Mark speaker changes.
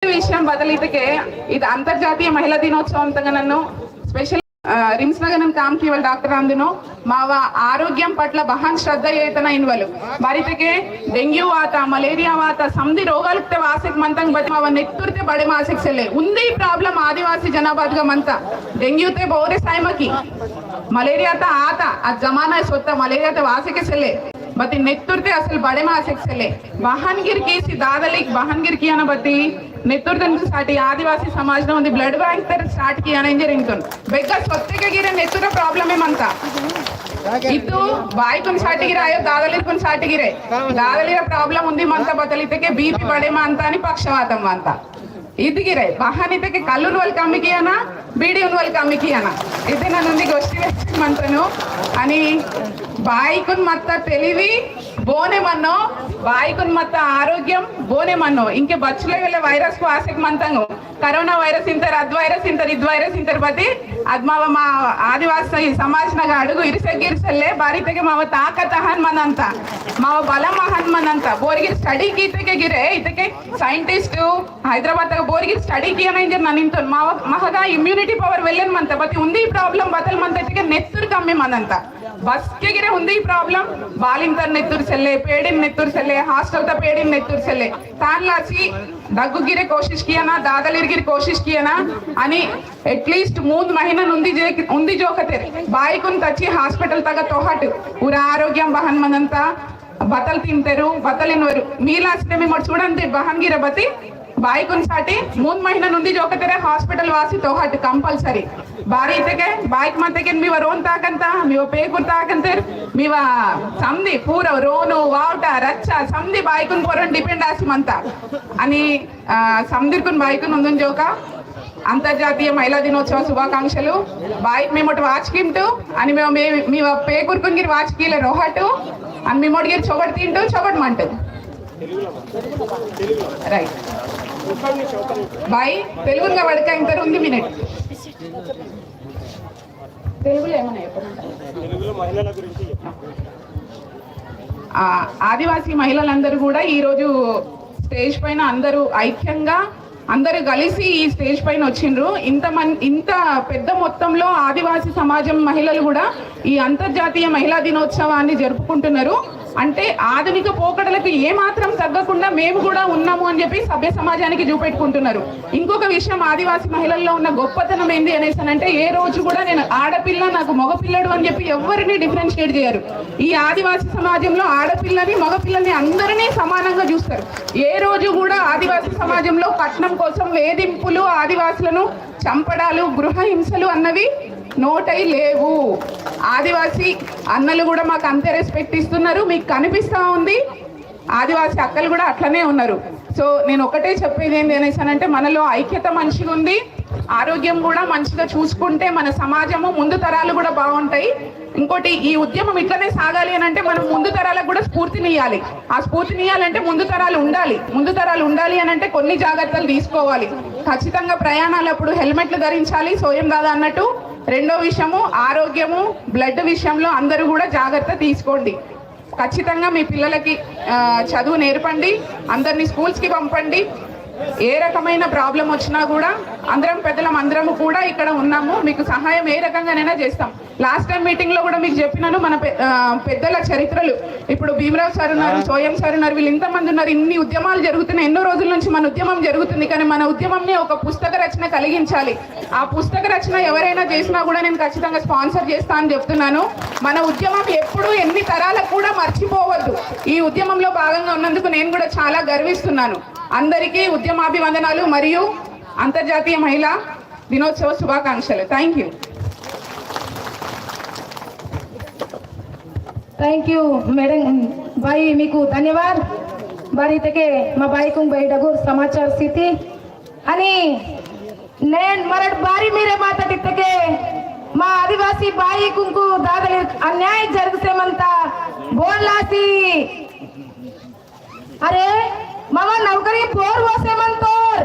Speaker 1: విషయం బదలితకే ఇది అంతర్జాతీయ మహిళా దినోత్సవం అంతగా నన్ను స్పెషల్ रिम्स नगर काम की डॉक्टर अंदनो माव आरोग्यम पट्ल बहन श्रद्धा येतना इनवल बारीतके डेंग्यू आता मलेरिया आता समधि रोगालुक्ते वासिक मंतंग बच माव नेत्तुरते बड़े मासिक सेले उंदी प्रॉब्लम आदिवासी जनाबादगा मंता डेंग्यू ते बोरे साइमकी मलेरिया ता आता आ जमाना सोता मलेरिया ते वासिक सेले बती नेत्तुरते असल बड़े मासिक सेले वाहनगिर की दादलिक वाहनगिर की अना बती नेतृत्व स्टार्ट आदिवासी समाज ब्लड बैंक तर स्टार्ट किया बेगर स्वच्छಗೆ गिरे नेतृत्व प्रॉब्लम मंता इतु बाई कुन स्टार्ट गिरायो दादली कुन स्टार्ट गिरे दादली प्रॉब्लम उंदी मंता बदलिते बीपी बड़े मंता अनि पक्षवातम मंता ఇది గిరే వాహనితకి కల్లూరు వాళ్ళు కమ్మి కియానా బీడి ఉన్న వాళ్ళు కమ్మి కియానా ఇది నన్ను గోష్ఠి మంత్రను అని బాయికున్ మత్త తెలివి బోనే మన్నో బాయికున్ మత్త ఆరోగ్యం బోనే మన్నో ఇంకే బచ్చులే వెళ్ళే వైరస్ కు ఆసక్ మంతంగు కరోనా వైరస్ ఇంతర్ అద్ వైరస్ ఇంతర్ బతి అద్మావ మా ఆదివాసి సమాజనగా అడుగు ఇరిసెగిరిసెల్లే బారితకి మావ తాకత హన్ మనంత మావ బలం హన్ మనంత బోరిగి స్టడీ కీతకే గిరే ఇతకే సైంటిస్ట్ హైదరాబాద్ बोरगी स्टडी किया ननिंतो महगा इम्यूनिटी पवर वेल्लेन मंत बती उंदी प्रॉब्लम बतल मंत नेत्तुर कम्मी मनंत बस के गिरे उंदी प्रॉब्लम बालिंतर नेत्तुर सेल्ले पेडिन नेत्तुर सेल्ले हास्टल ता पेडिन नेत्तुर सेल्ले तानलासी दग्गु गिरे कोशिश किया ना दादलिर गिरे कोशिश किया ना अनि एटलीस्ट 3 महीना उंदी जोकते बाई कुन तची हॉस्पिटल तक तोहट पूरा आरोग्यम बहन मनंत बतल तिंतरू बतलिनवरू मीलास्ते मे मट चूडंते बहन गिरे बती बाई कुन साटी 3 महीना नुंदी जोकतेरे हॉस्पिटल वासी तोहट कंपल्सरी बारी इतके बाइक मतेके मीव रोन ताकंत मीव पेकुर ताकंतर मीव समधि पूरा रोनु वावट रच्च समधि बाई कुन पोरन डिपेंड आसी मंता अनि समधिर कुन बाई कुन उंदन जोका अंतर्जातीय महिला दिनोत्सव शुभाकांक्षलु बाइक मेमोट वाच किंटू अनि मीव पेकुर कुन गिर वाच कीले रोहटु अनि मेमोट गिर चोगट तिंटू चोगट मंटू राइट बाई तेलुगुगा वडका इंतर उंदी मिनिट తెలుగులో ఏమన్నా తెలుగులో మహిళల గురించి ఆదివాసీ మహిళలందరూ కూడా ఈ రోజు స్టేజ్ పైన అందరూ ఐక్యంగా అందరూ కలిసి ఈ స్టేజ్ పైన వచ్చిండ్రు ఇంత పెద్ద మొత్తంలో ఆదివాసీ సమాజం మహిళలు కూడా ఈ అంతర్జాతీయ మహిళా దినోత్సవాన్ని జరుపుకుంటున్నారు అంటే ఆధునిక పోకడలకు ఏ మాత్రం తగ్గకుండా మేము కూడా ఉన్నాము అని చెప్పి సభ్య సమాజానికి చూపెట్టుకుంటున్నారు ఇంకొక విషయం ఆదివాసీ మహిళల్లో ఉన్న గొప్పతనం ఏంది అనేసనంటే ఏ రోజు కూడా నేను ఆడపిల్ల నాకు మగపిల్లడు అని చెప్పి ఎవరిని డిఫరెన్షియేట్ చేయరు ఈ ఆదివాసీ సమాజంలో ఆడపిల్లని మగపిల్లని అందరినీ సమానంగా చూస్తారు ఏ రోజు కూడా ఆదివాసీ సమాజంలో పట్నం కోసం వేధింపులు ఆదివాసులను చంపడాలు గృహ హింసలు అన్నవి నోటై లేవు ఆదివాసీ అన్నలు కూడా మాకు అంతే రెస్పెక్ట్ ఇస్తున్నారు మీకు కనిపిస్తా ఉంది ఆదివాసీ అక్కలు కూడా అట్లనే ఉన్నారు సో నేను ఒకటే చెప్పేది ఏంటి అనేసానంటే మనలో ఐక్యత మంచిగా ఉంది ఆరోగ్యం కూడా మంచిగా చూసుకుంటే మన సమాజము ముందు తరాలు కూడా బాగుంటాయి ఇంకోటి ఈ ఉద్యమం ఇట్లనే సాగాలి అని అంటే మనం ముందు తరాలకు కూడా స్ఫూర్తినియాలి ఆ స్ఫూర్తినియాలంటే ముందు తరాలు ఉండాలి అని అంటే కొన్ని జాగ్రత్తలు తీసుకోవాలి ఖచ్చితంగా ప్రయాణాలప్పుడు హెల్మెట్లు ధరించాలి సోయం దాదా అన్నట్టు రెండో విషయము ఆరోగ్యము బ్లడ్ విషయంలో అందరూ కూడా జాగ్రత్త తీసుకోండి ఖచ్చితంగా మీ పిల్లలకి చదువు నేర్పండి అందరినీ స్కూల్స్కి పంపండి ఏ రకమైన ప్రాబ్లం వచ్చినా కూడా అందరం పెద్దలం అందరము కూడా ఇక్కడ ఉన్నాము మీకు సహాయం ఏ రకంగానైనా చేస్తాం లాస్ట్ టైం మీటింగ్ లో కూడా మీకు చెప్పినాను మన పెద్దల చరిత్రలు ఇప్పుడు భీమరావు సార్ ఉన్నారు సోయం సార్ ఉన్నారు వీళ్ళు ఇంతమంది ఉన్నారు ఇన్ని ఉద్యమాలు జరుగుతున్నాయి ఎన్నో రోజుల నుంచి మన ఉద్యమం జరుగుతుంది కానీ మన ఉద్యమంని ఒక పుస్తక రచన కలిగించాలి ఆ పుస్తక రచన ఎవరైనా చేసినా కూడా నేను ఖచ్చితంగా స్పాన్సర్ చేస్తా అని చెప్తున్నాను మన ఉద్యమం ఎప్పుడు ఎన్ని తరాలకు కూడా మర్చిపోవద్దు ఈ ఉద్యమంలో భాగంగా ఉన్నందుకు నేను కూడా చాలా గర్విస్తున్నాను అందరికీ ఉద్యమాభివందనాలు మరియు అంతర్జాతీయ మహిళా దినోత్సవ శుభాకాంక్షలు
Speaker 2: थैंक यू मैडम भाई मीकू धन्यवाद बारी तके मा बाई कुंग बाई डगोर समाचार स्थिति आणि नेन मरड बारी मेरे माता तितके मा आदिवासी बाई कुंकू दादले अन्याय जरगसे मनता बोललासी अरे मामा नौकरी पोर वसे मनतोर